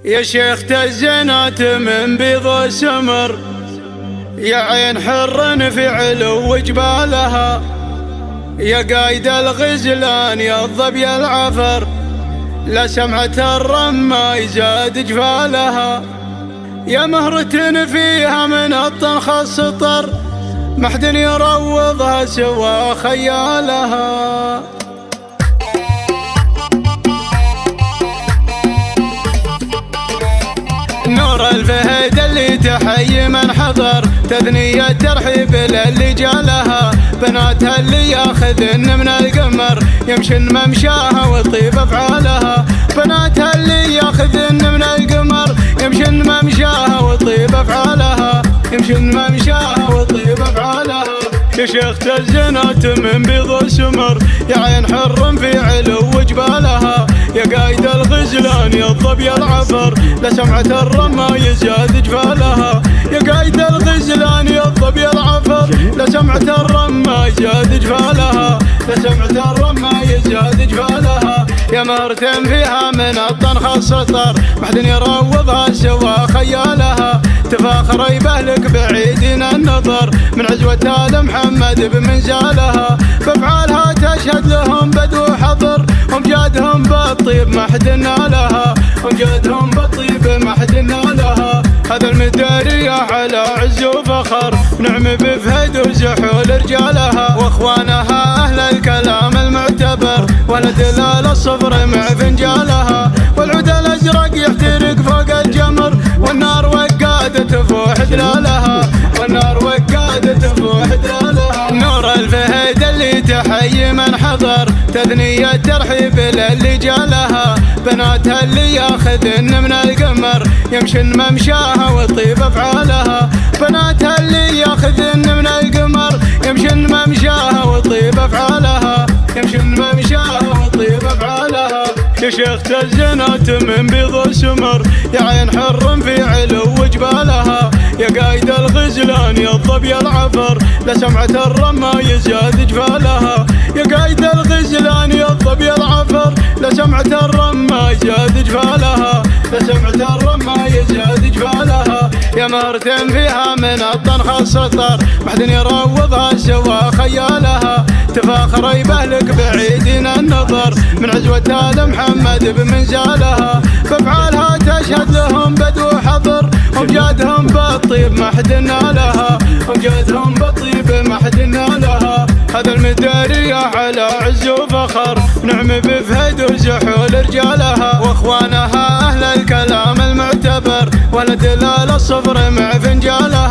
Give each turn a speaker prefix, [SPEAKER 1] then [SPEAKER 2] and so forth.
[SPEAKER 1] يا شيخ تزنات من بيض وسمر، يا عين حر في علو جبالها، يا قايد الغزلان يا الظبي العفر، لا سمعة الرمى زاد جفالها، يا مهرة فيها من الطنخ السطر، محد يروضها سوى خيالها. نور الفهد اللي تحيي من حضر، تثنية ترحيب للي جالها، بناتها اللي ياخذن من القمر، يمشن ممشاها وطيب افعالها، بناتها اللي ياخذن من القمر، يمشن ممشاها وطيب افعالها، يمشن ممشاها وطيب افعالها. يا شيخ تزنات من بيض وسمر، يا عين حر في علو جبالها، يا قايد الغزلان يا الظبي العفر، لسمعة الرمى يزاد جفالها، يا قايد الغزلان يا الظبي العفر، لسمعة الرمى يزاد جفالها، لسمعة الرمى يزاد جفالها. يا مهرة فيها من الطنخ السطر، محد يروضها سوى خيالها، تفاخر يبهلك بعيدين النظر، من عزوة آل محمد بمنزالها، بافعالها تشهد لهم بدو حضر، ومجادهم بالطيب محد نالها، ومجادهم بالطيب محد نالها. هذا المداري على عز وفخر، نعم بفهد وزحول رجالها، واخوانها اهل الكلام المعتبر، ولدلال الصفر مع فنجالها، والعود الازرق يحترق فوق الجمر، والنار وقادة تفوح دلالها، والنار وقادة تفوح دلالها. نور الفهد اللي تحيي من حضر، تثنية ترحيب للي جالها، بناتها اللي ياخذن من القمر، يمشن ممشاها وطيب افعالها، بناتها اللي ياخذن من القمر، يمشن ممشاها وطيب افعالها، يمشن ممشاها وطيب افعالها. يا شيخ تزنات من بيض وسمر، يا عين حر في علو جبالها، يا قايد الغزلان يا الظبي العفر، لسمعة الرمى يزاد جفالها، يا قايد الغزلان يا الظبي العفر، لسمعة الرمى يزاد جفالها، لسمعة الرمى يزاد جفالها. يا مهرة فيها من الطنخ السطر، محد يروضها سوى خيالها، تفاخر يبهلك بعيدين النظر، من عزوة آل محمد بمنزالها، بافعالها تشهد لهم بدو حضر، ومجادهم بالطيب محد نالها، ومجادهم بالطيب محد نالها. هذا المداري على عز وفخر، نعم بفهد وزحول رجالها، واخوانها اهل الكلام المعتبر، ولدلال الصفر مع فنجالها.